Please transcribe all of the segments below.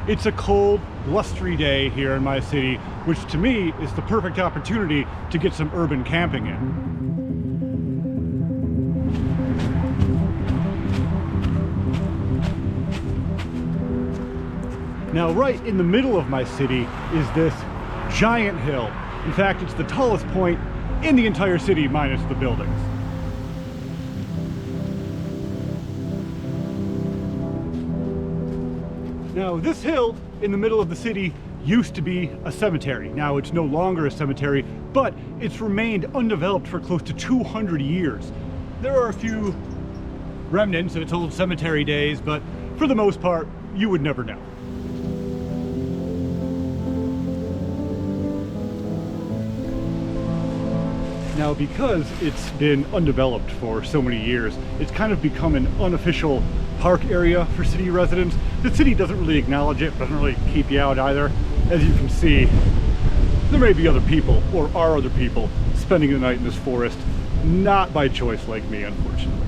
It's a cold, blustery day here in my city, which to me is the perfect opportunity to get some urban camping in. Now, right in the middle of my city is this giant hill. In fact, it's the tallest point in the entire city minus the buildings. Now, this hill in the middle of the city used to be a cemetery. Now it's no longer a cemetery, but it's remained undeveloped for close to 200 years. There are a few remnants of its old cemetery days, but for the most part, you would never know. Now, because it's been undeveloped for so many years, it's kind of become an unofficial park area for city residents. The city doesn't really acknowledge it, doesn't really keep you out either. As you can see, there may be other people, or are other people, spending the night in this forest, not by choice like me, unfortunately.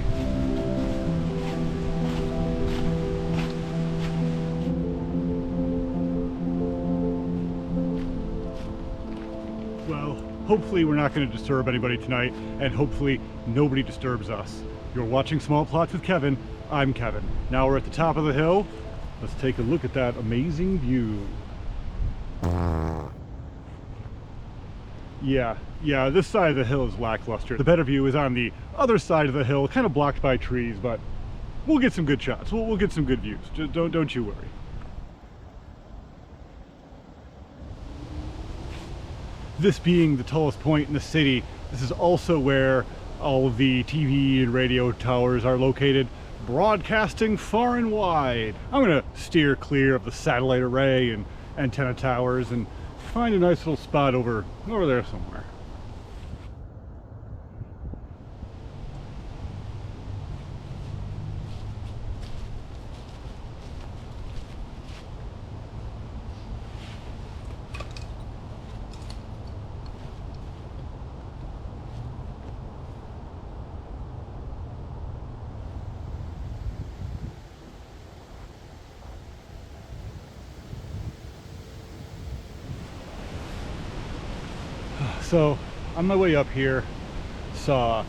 Well, hopefully we're not going to disturb anybody tonight, and hopefully nobody disturbs us. You're watching Small Plots with Kevin. I'm Kevin. Now we're at the top of the hill. Let's take a look at that amazing view. Yeah, this side of the hill is lackluster. The better view is on the other side of the hill, kind of blocked by trees, but we'll get some good shots. We'll get some good views. Just don't you worry. This being the tallest point in the city, this is also where all of the TV and radio towers are located, broadcasting far and wide. I'm gonna steer clear of the satellite array and antenna towers and find a nice little spot over there somewhere. So on my way up here, saw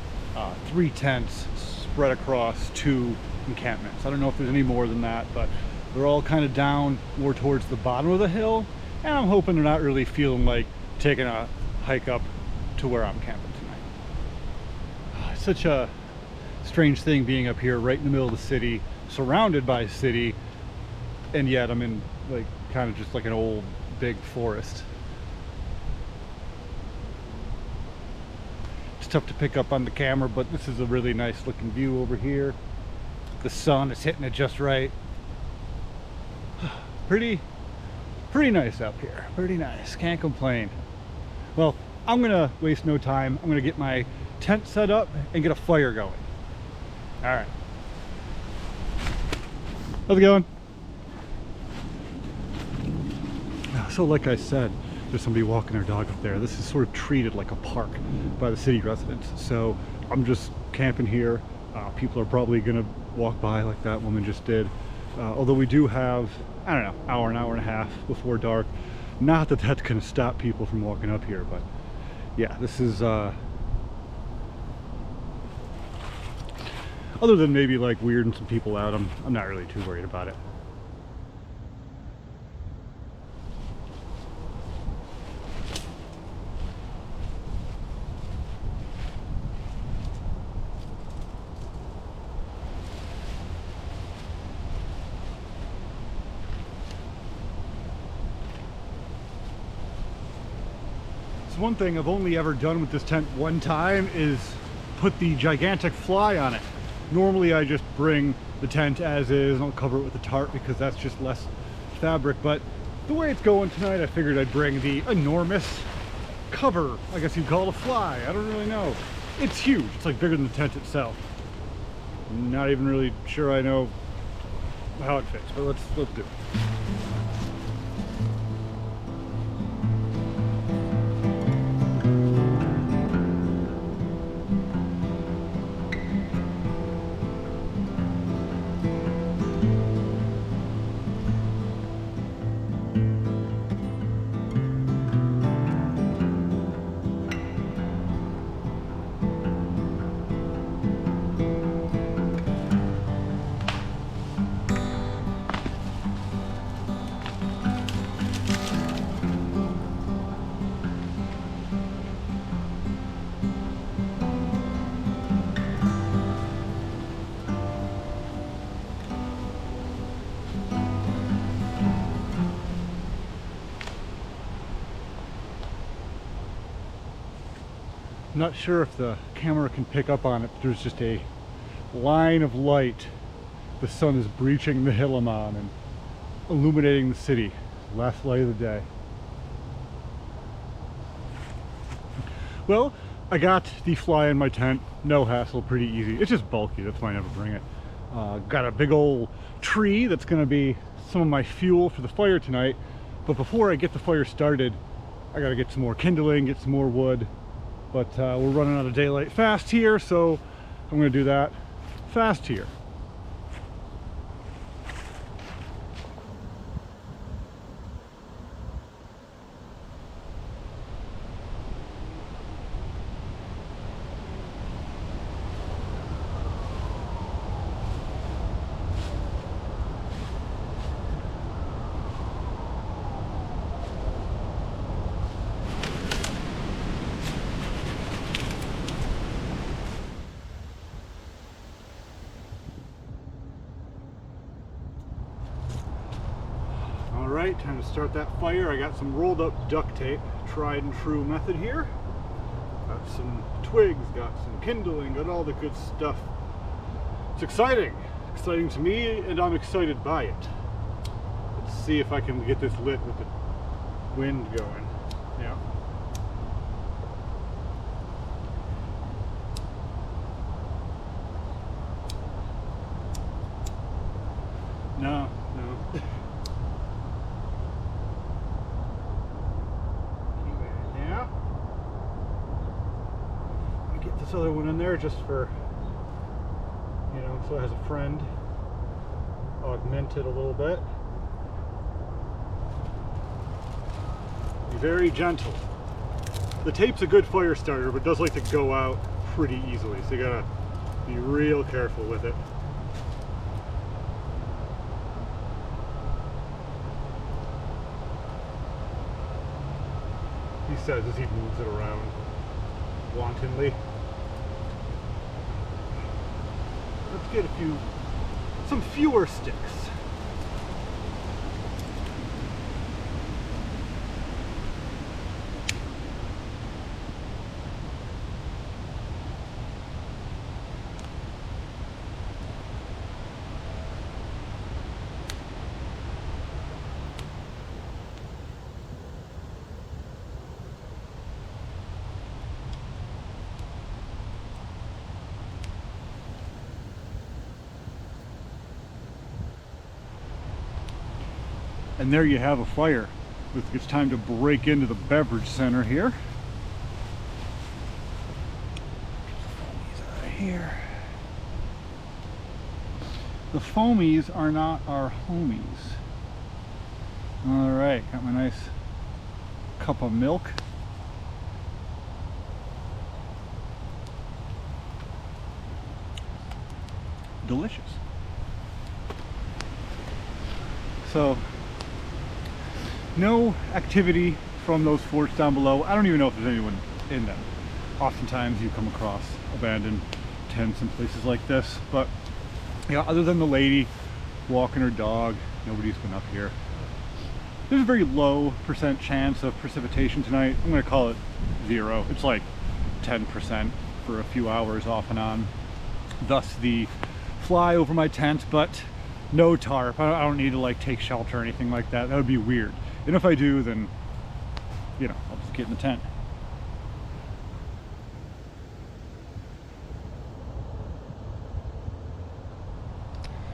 3 tents spread across 2 encampments. I don't know if there's any more than that, but they're all kind of down more towards the bottom of the hill, and I'm hoping they're not really feeling like taking a hike up to where I'm camping tonight. It's such a strange thing being up here right in the middle of the city, surrounded by city, and yet I'm in like kind of just like an old big forest. Tough to pick up on the camera, but this is a really nice looking view over here. The sun is hitting it just right. Pretty nice up here. Pretty nice. Can't complain. Well, I'm gonna waste no time. I'm gonna get my tent set up and get a fire going. All right. How's it going? So like I said, there's somebody walking their dog up there. This is sort of treated like a park by the city residents. So I'm just camping here. People are probably gonna walk by like that woman just did. Although we do have, I don't know, hour and a half before dark. Not that that's gonna stop people from walking up here, but yeah, this is, other than maybe like weirding some people out, I'm not really too worried about it. One thing I've only ever done with this tent one time is put the gigantic fly on it. Normally I just bring the tent as is and I'll cover it with a tarp because that's just less fabric, but the way it's going tonight I figured I'd bring the enormous cover. I guess you'd call it a fly. I don't really know. It's huge. It's like bigger than the tent itself. Not even really sure I know how it fits, but let's do it. I'm not sure if the camera can pick up on it, but there's just a line of light. The sun is breaching the hill I'm on and illuminating the city. Last light of the day. Well, I got the fly in my tent. No hassle, pretty easy. It's just bulky, that's why I never bring it. Got a big old tree that's gonna be some of my fuel for the fire tonight. But before I get the fire started, I gotta get some more kindling, get some more wood. But we're running out of daylight fast here, so I'm gonna do that fast here. Alright, time to start that fire. I got some rolled up duct tape, tried and true method here. Got some twigs, got some kindling, got all the good stuff. It's exciting. Exciting to me, and I'm excited by it. Let's see if I can get this lit with the wind going. Yeah. No. This other one in there just for, you know, so it has a friend. Augment it a little bit. Be very gentle. The tape's a good fire starter, but it does like to go out pretty easily, so you gotta be real careful with it. He says as he moves it around wantonly. Let's get some fewer sticks. And there you have a fire. It's time to break into the beverage center here. Foamies out of here. The foamies are not our homies. All right, got my nice cup of milk. Delicious. So, no activity from those forts down below. I don't even know if there's anyone in them. Oftentimes you come across abandoned tents in places like this, but you know, other than the lady walking her dog, nobody's been up here. There's a very low % chance of precipitation tonight. I'm gonna call it 0. It's like 10% for a few hours off and on. Thus the fly over my tent, but no tarp. I don't need to like take shelter or anything like that. That would be weird. And if I do, then, you know, I'll just get in the tent.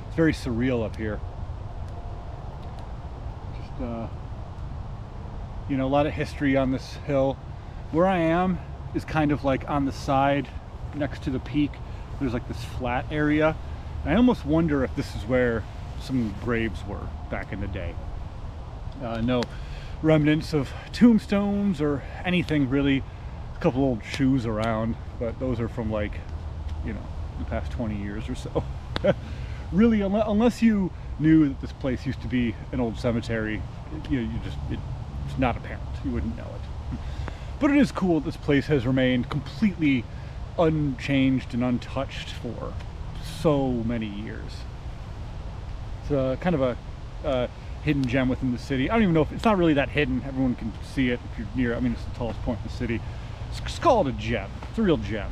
It's very surreal up here. Just, you know, a lot of history on this hill. Where I am is kind of like on the side next to the peak. There's like this flat area. I almost wonder if this is where some graves were back in the day. No remnants of tombstones or anything really. A couple old shoes around, but those are from like, you know, the past 20 years or so. Really, unless you knew that this place used to be an old cemetery, you know, it's not apparent. You wouldn't know it. But it is cool that this place has remained completely unchanged and untouched for so many years. It's kind of a hidden gem within the city. I don't even know if it's not really that hidden. Everyone can see it if you're near. I mean, it's the tallest point in the city. Just call it a gem. It's a real gem.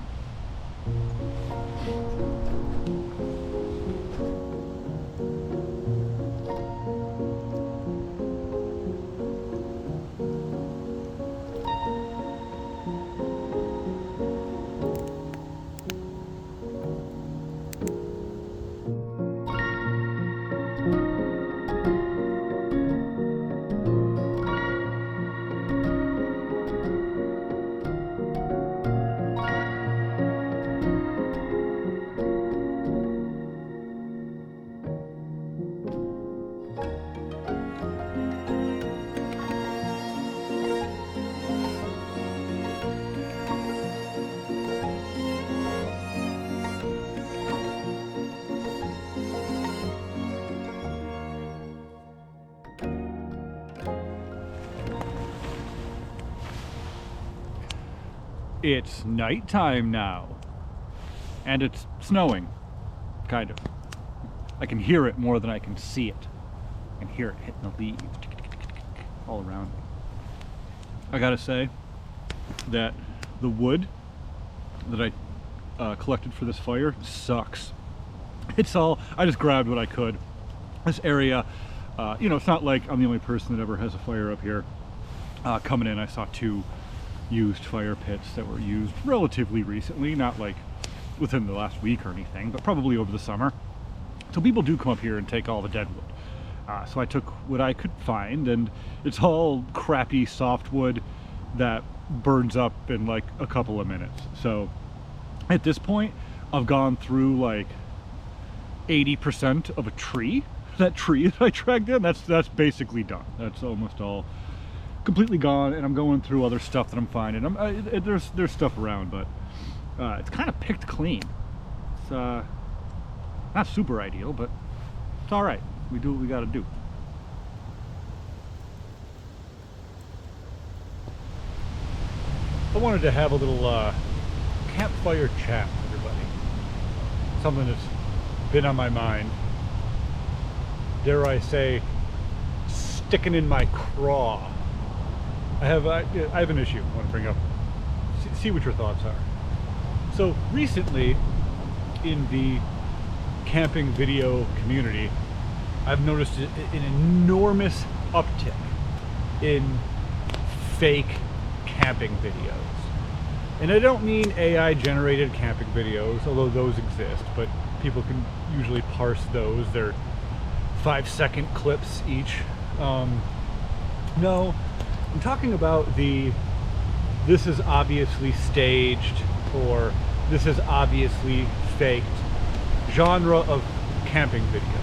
It's nighttime now, and it's snowing, kind of. I can hear it more than I can see it. I can hear it hitting the leaves all around me. I gotta say that the wood that I collected for this fire sucks. It's all, I just grabbed what I could. This area, you know, it's not like I'm the only person that ever has a fire up here. Coming in, I saw 2 used fire pits that were used relatively recently, not like within the last week or anything, but probably over the summer. So people do come up here and take all the dead wood. So I took what I could find, and it's all crappy softwood that burns up in like a couple of minutes. So at this point, I've gone through like 80% of a tree. That tree that I dragged in, that's basically done. That's almost all completely gone, and I'm going through other stuff that I'm finding. There's stuff around, but it's kind of picked clean. It's not super ideal, but it's all right. We do what we got to do. I wanted to have a little campfire chat with everybody. Something that's been on my mind. Dare I say, sticking in my craw. I have an issue I want to bring up. See what your thoughts are. So recently, in the camping video community, I've noticed an enormous uptick in fake camping videos. And I don't mean AI generated camping videos, although those exist, but people can usually parse those. They're 5-second clips each. No, I'm talking about this is obviously staged, or this is obviously faked genre of camping videos.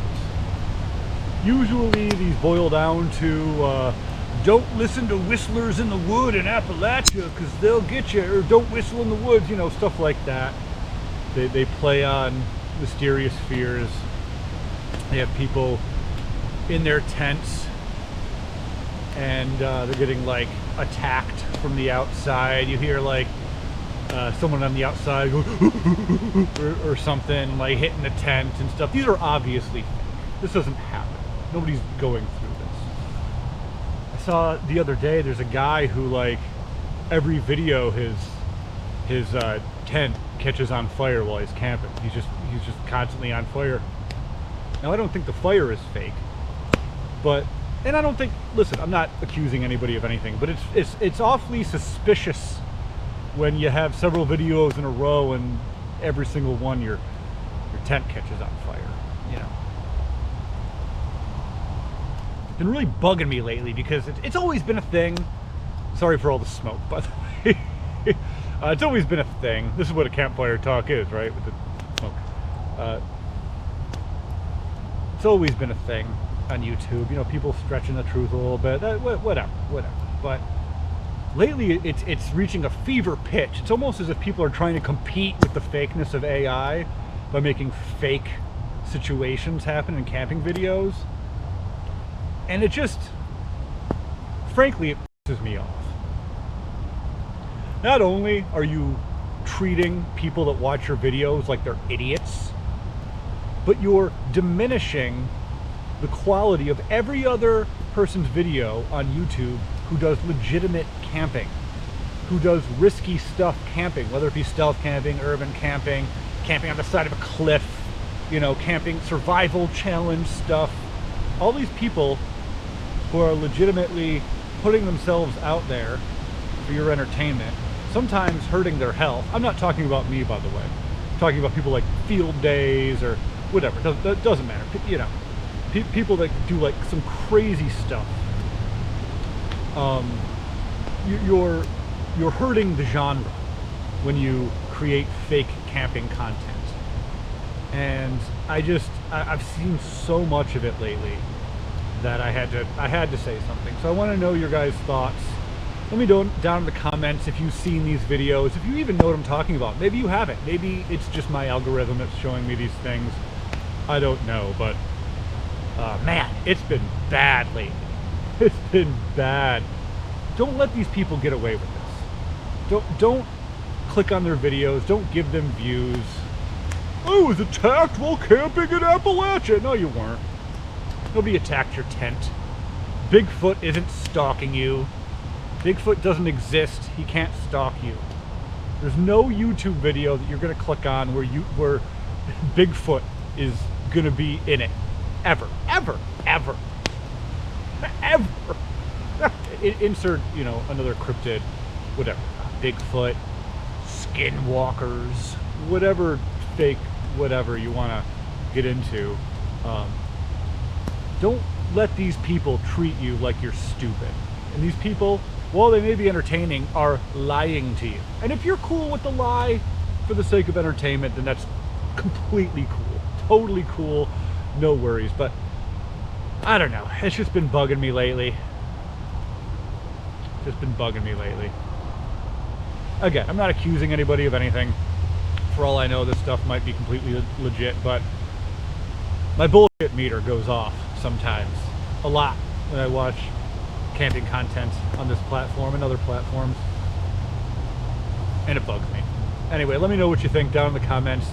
Usually these boil down to don't listen to whistlers in the wood in Appalachia because they'll get you, or don't whistle in the woods, you know, stuff like that. They play on mysterious fears. They have people in their tents, and they're getting like attacked from the outside. You hear like someone on the outside go or something, like hitting the tent and stuff. These are obviously fake. This doesn't happen. Nobody's going through this. I saw the other day there's a guy who, like, every video his tent catches on fire while he's camping. He's just constantly on fire. Now I don't think the fire is fake, but, and I don't think, listen, I'm not accusing anybody of anything, but it's awfully suspicious when you have several videos in a row and every single one your tent catches on fire, you know. It's been really bugging me lately because it's always been a thing. Sorry for all the smoke, by the way. It's always been a thing. This is what a campfire talk is, right? With the smoke. It's always been a thing on YouTube. You know, people stretching the truth a little bit. Whatever. But lately, it's reaching a fever pitch. It's almost as if people are trying to compete with the fakeness of AI by making fake situations happen in camping videos. And it just, frankly, it pisses me off. Not only are you treating people that watch your videos like they're idiots, but you're diminishing the quality of every other person's video on YouTube who does legitimate camping. who does risky stuff camping, whether it be stealth camping, urban camping, camping on the side of a cliff, you know, camping, survival challenge stuff. All these people who are legitimately putting themselves out there for your entertainment, sometimes hurting their health. I'm not talking about me, by the way. I'm talking about people like Field Days or whatever. That doesn't matter. You know, people that do like some crazy stuff. You're hurting the genre when you create fake camping content. And I've seen so much of it lately that I had to say something. So I want to know your guys' thoughts. Let me know down in the comments if you've seen these videos, if you even know what I'm talking about. Maybe you haven't. Maybe it's just my algorithm that's showing me these things. I don't know, but man, it's been bad lately. It's been bad. Don't let these people get away with this. Don't click on their videos. Don't give them views. I was attacked while camping in Appalachia. No, you weren't. Nobody attacked your tent. Bigfoot isn't stalking you. Bigfoot doesn't exist. He can't stalk you. There's no YouTube video that you're going to click on where Bigfoot is going to be in it. Ever. Ever. Ever. Ever. Insert, you know, another cryptid, whatever. Bigfoot, skinwalkers, whatever fake whatever you want to get into. Don't let these people treat you like you're stupid. And these people, while they may be entertaining, are lying to you. And if you're cool with the lie for the sake of entertainment, then that's completely cool. Totally cool. No worries. But I don't know. It's just been bugging me lately. Again, I'm not accusing anybody of anything. For all I know, this stuff might be completely legit, but my bullshit meter goes off sometimes. A lot when I watch camping content on this platform and other platforms. And it bugs me. Anyway, let me know what you think down in the comments.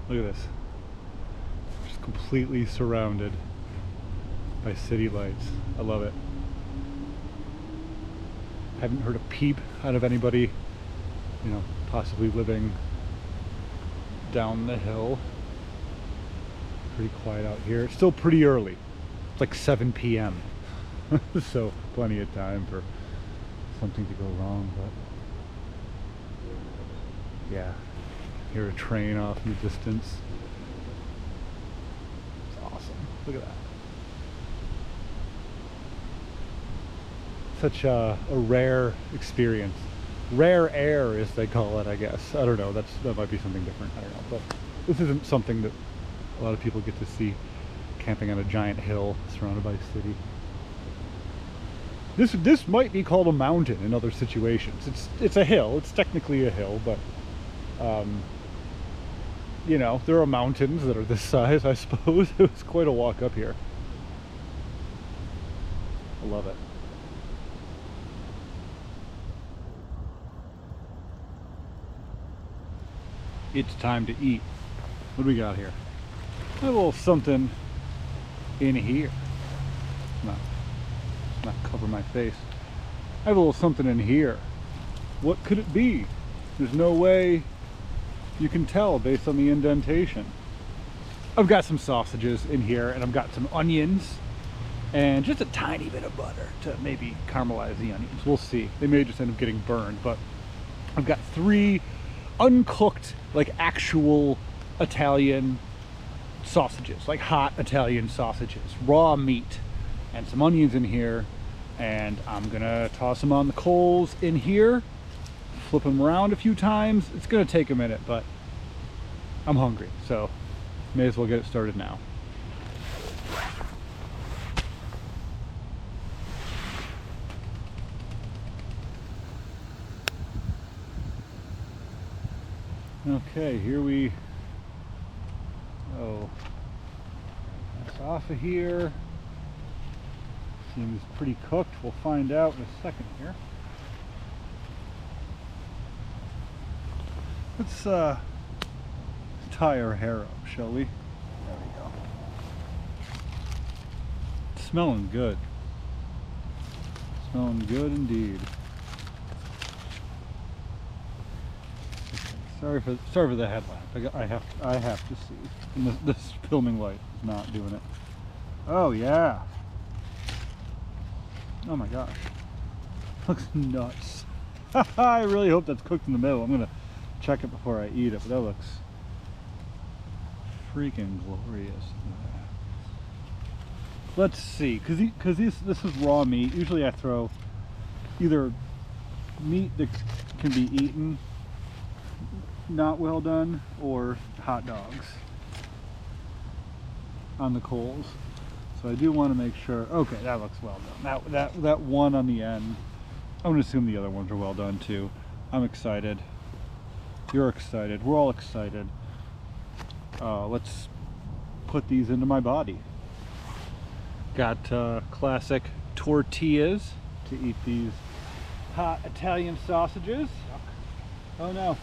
Look at this. Just completely surrounded by city lights. I love it. Haven't heard a peep out of anybody, you know, possibly living down the hill. Pretty quiet out here. It's still pretty early. It's like 7 p.m. So plenty of time for something to go wrong, but yeah. Hear a train off in the distance. It's awesome. Look at that. Such a rare experience. Rare air, as they call it, I guess. I don't know. That might be something different. I don't know. But this isn't something that a lot of people get to see, camping on a giant hill surrounded by a city. This might be called a mountain in other situations. It's a hill. It's technically a hill, but you know, there are mountains that are this size, I suppose. It was quite a walk up here. I love it. It's time to eat. What do we got here? A little something in here. Not cover my face. I have a little something in here. What could it be? There's no way you can tell based on the indentation. I've got some sausages in here, and I've got some onions and just a tiny bit of butter to maybe caramelize the onions. We'll see. They may just end up getting burned, but I've got 3 uncooked, like actual Italian sausages, like hot Italian sausages, raw meat, and some onions in here, and I'm gonna toss them on the coals in here, flip them around a few times. It's gonna take a minute, but I'm hungry, so may as well get it started now. Okay, here we go. That's off of here. Seems pretty cooked. We'll find out in a second here. Let's tie our hair up, shall we? There we go. It's smelling good. Smelling good indeed. Sorry for the headlamp. I have to see. And this filming light is not doing it. Oh yeah. Oh my gosh. Looks nuts. I really hope that's cooked in the middle. I'm gonna check it before I eat it, but that looks freaking glorious. Let's see, because this is raw meat. Usually I throw either meat that can be eaten, not well done, or hot dogs on the coals. So I do want to make sure. Okay, that looks well done. That one on the end, I'm gonna assume the other ones are well done too. I'm excited. You're excited. We're all excited. Let's put these into my body. Got classic tortillas to eat these hot Italian sausages. Oh no.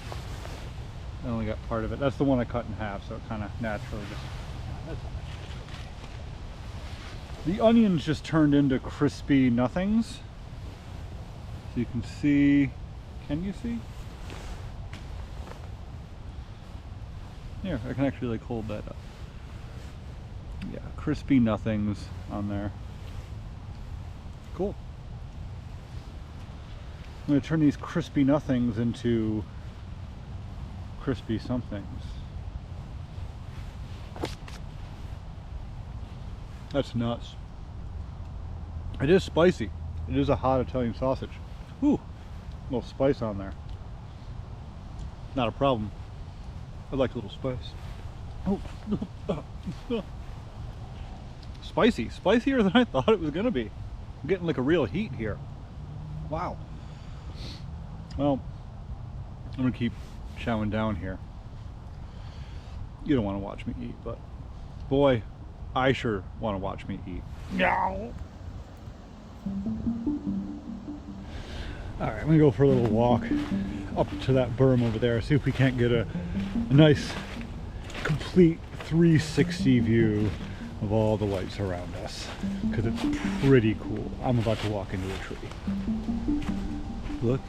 I only got part of it. That's the one I cut in half, so it kind of naturally just... That's the onions just turned into crispy nothings. So you can see... Can you see? Here, I can actually like hold that up. Yeah, crispy nothings on there. Cool. I'm going to turn these crispy nothings into crispy somethings. That's nuts. It is spicy. It is a hot Italian sausage. Ooh, a little spice on there. Not a problem. I like a little spice. Oh. Spicy. Spicier than I thought it was going to be. I'm getting like a real heat here. Wow. Well, I'm going to keep chowing down here. You don't want to watch me eat, but boy, I sure want to watch me eat. Meow. Alright, I'm going to go for a little walk up to that berm over there, see if we can't get a nice complete 360 view of all the lights around us, because it's pretty cool. I'm about to walk into a tree. Look.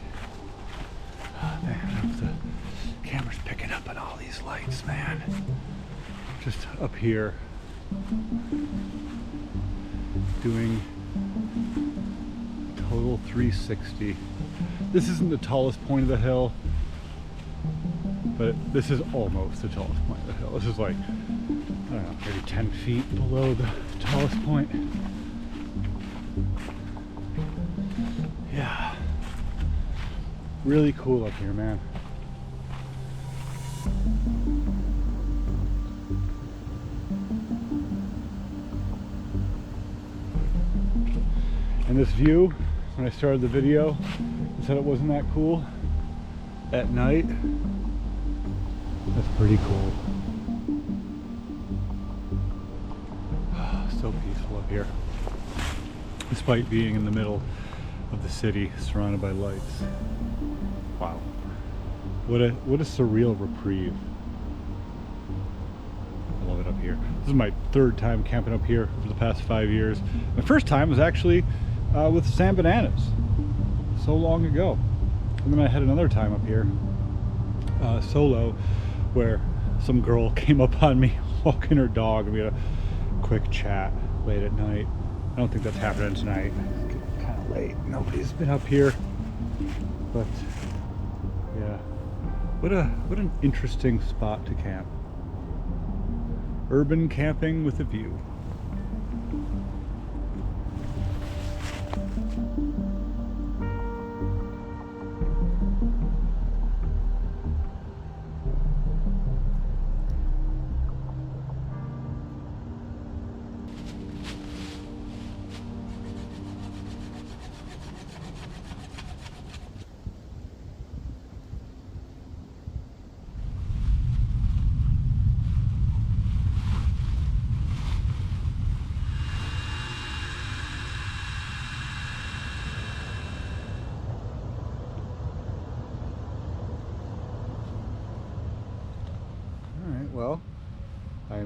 Oh, man, the camera's picking up on all these lights, man. Just up here doing total 360. This isn't the tallest point of the hill, but this is almost the tallest point of the hill. This is like, I don't know, maybe 10 feet below the tallest point. Yeah. Really cool up here, man. And this view, when I started the video, I said it wasn't that cool at night. That's pretty cool. So peaceful up here, despite being in the middle of the city, surrounded by lights. Wow, what a surreal reprieve. I love it up here. This is my third time camping up here over the past 5 years. My first time was actually with Sam Bananas, so long ago. And then I had another time up here, solo, where some girl came up on me walking her dog, and we had a quick chat late at night. I don't think that's happening tonight. It's getting kind of late. Nobody's been up here, but yeah, what an interesting spot to camp. Urban camping with a view.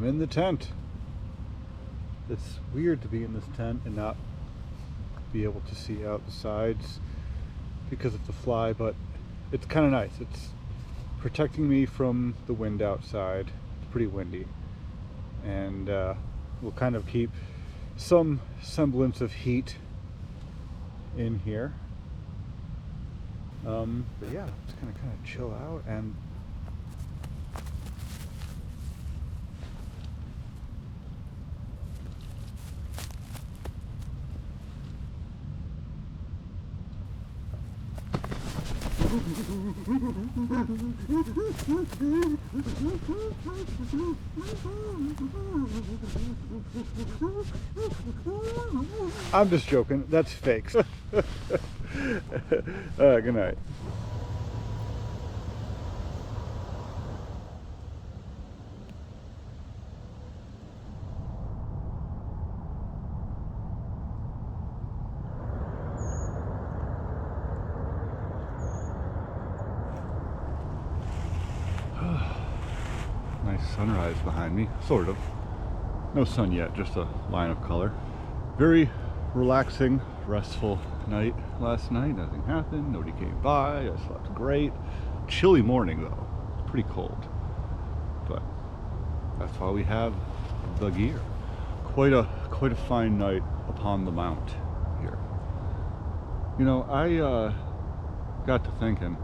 I'm in the tent. It's weird to be in this tent and not be able to see out the sides because of the fly, but it's kind of nice. It's protecting me from the wind outside. It's pretty windy, and we'll kind of keep some semblance of heat in here. But yeah, it's gonna kind of chill out. And I'm just joking. That's fake. Good night. Nice sunrise behind me, sort of. No sun yet, just a line of color. Very relaxing, restful night last night. Nothing happened, nobody came by, I slept great. Chilly morning though, pretty cold. But that's why we have the gear. Quite a fine night upon the mount here. You know, I got to thinking,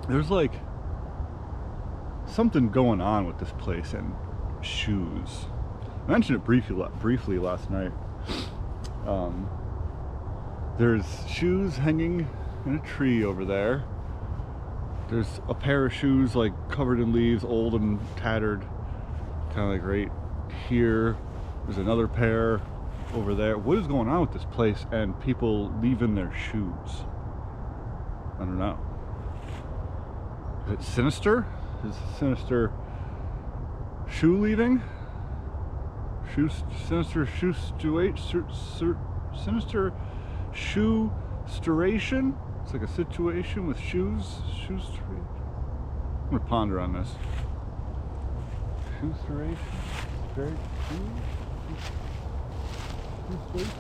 there's like something going on with this place and shoes. I mentioned it briefly last night. There's shoes hanging in a tree over there. There's a pair of shoes like covered in leaves, old and tattered, kind of like right here. There's another pair over there. What is going on with this place and people leaving their shoes? I don't know. Is it sinister? Is sinister shoe leaving? Sinister shoe sinister shoe storation? It's like a situation with shoes. I'm gonna ponder on this. Shoe storation? Very shoe station?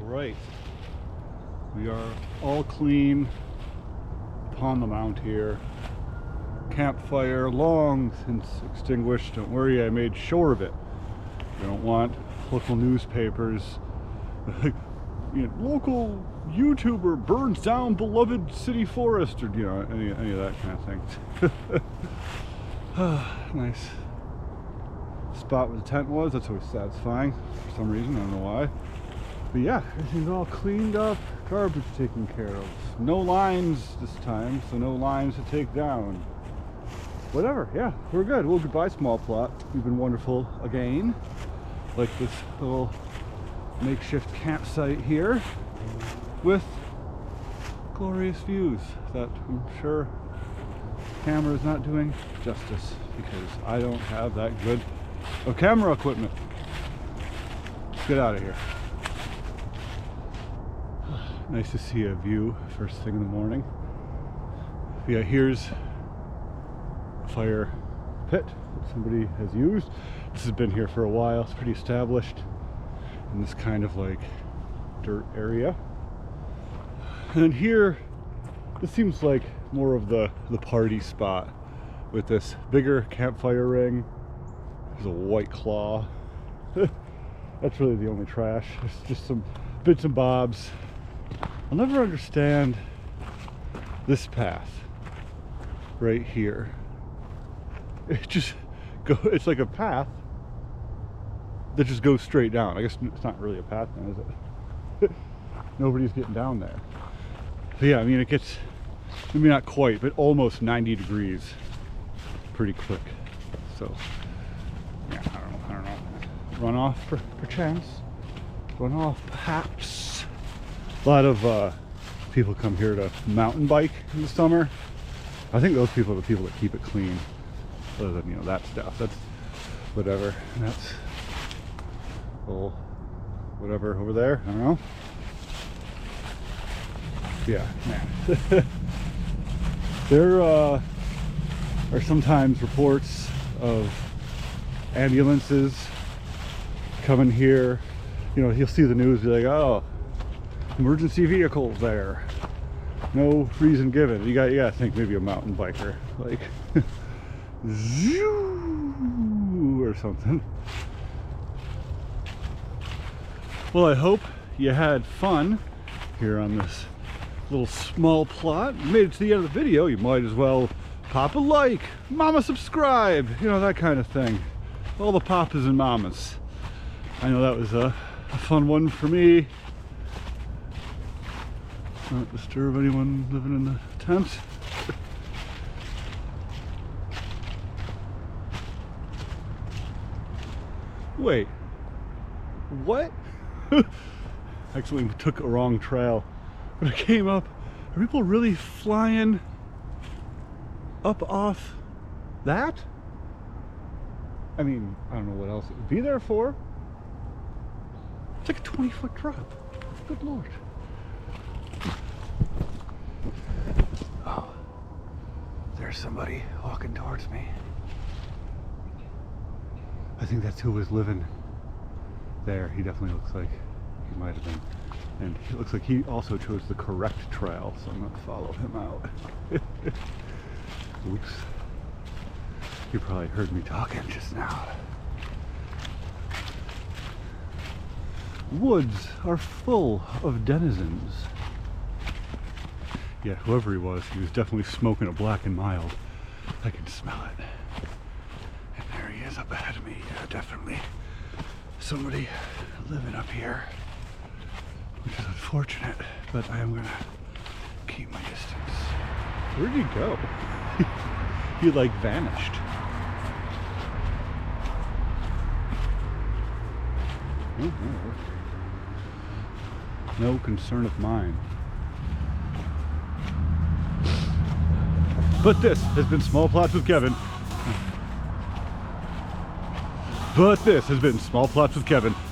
Right, we are all clean upon the mount here. Campfire long since extinguished. Don't worry, I made sure of it. I don't want local newspapers, you know, local YouTuber burns down beloved city forest, or you know, any of that kind of thing. Nice spot where the tent was. That's always satisfying for some reason. I don't know why. But yeah, everything's all cleaned up, garbage taken care of. No lines this time, so no lines to take down. Whatever, yeah, we're good. Well, goodbye, small plot. You've been wonderful again. Like this little makeshift campsite here with glorious views that I'm sure camera is not doing justice because I don't have that good of camera equipment. Let's get out of here. Nice to see a view first thing in the morning. Yeah, here's a fire pit that somebody has used. This has been here for a while. It's pretty established in this kind of like dirt area. And here, this seems like more of the party spot with this bigger campfire ring. There's a White Claw. That's really the only trash. It's just some bits and bobs. I'll never understand this path right here. It's like a path that just goes straight down. I guess it's not really a path then, is it? Nobody's getting down there. But yeah, I mean, it gets, maybe not quite, but almost 90 degrees pretty quick. So, yeah, I runoff perchance. Runoff perhaps. A lot of people come here to mountain bike in the summer. I think those people are the people that keep it clean. Other than, you know, that stuff. That's whatever. And that's little whatever over there. I don't know. Yeah, man. There are sometimes reports of ambulances coming here. You know, you'll see the news, be like, oh, emergency vehicles there. No reason given. You gotta think maybe a mountain biker, like zoo or something. Well, I hope you had fun here on this little small plot. You made it to the end of the video, you might as well pop a like, mama subscribe, you know, that kind of thing. All the papas and mamas. I know that was a fun one for me. Not disturb anyone living in the tent. Wait, what? Actually, we took a wrong trail. But I came up. Are people really flying up off that? I mean, I don't know what else it would be there for. It's like a 20-foot drop. Good Lord. Oh, there's somebody walking towards me. I think that's who was living there. He definitely looks like he might have been. And it looks like he also chose the correct trail, so I'm gonna follow him out. Oops. You probably heard me talking just now. Woods are full of denizens. Yeah, whoever he was definitely smoking a Black and Mild. I can smell it. And there he is up ahead of me. Yeah, definitely somebody living up here. Which is unfortunate, but I am gonna keep my distance. Where'd he go? He like vanished. Oh, no concern of mine. But this has been Small Plots with Kevin.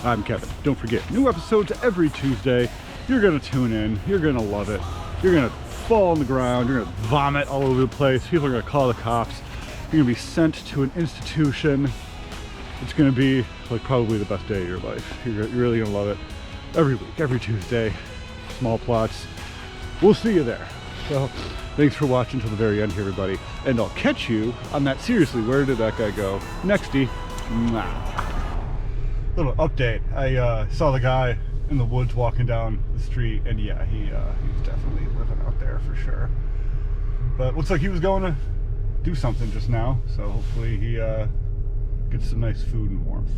I'm Kevin. Don't forget, new episodes every Tuesday. You're gonna tune in. You're gonna love it. You're gonna fall on the ground. You're gonna vomit all over the place. People are gonna call the cops. You're gonna be sent to an institution. It's gonna be like probably the best day of your life. You're really gonna love it. Every week, every Tuesday, Small Plots. We'll see you there. So thanks for watching till the very end here, everybody. And I'll catch you on that Seriously, Where Did That Guy Go? Nexty. Little update. I saw the guy in the woods walking down the street, and yeah, he's definitely living out there for sure. But looks like he was going to do something just now, so hopefully he gets some nice food and warmth.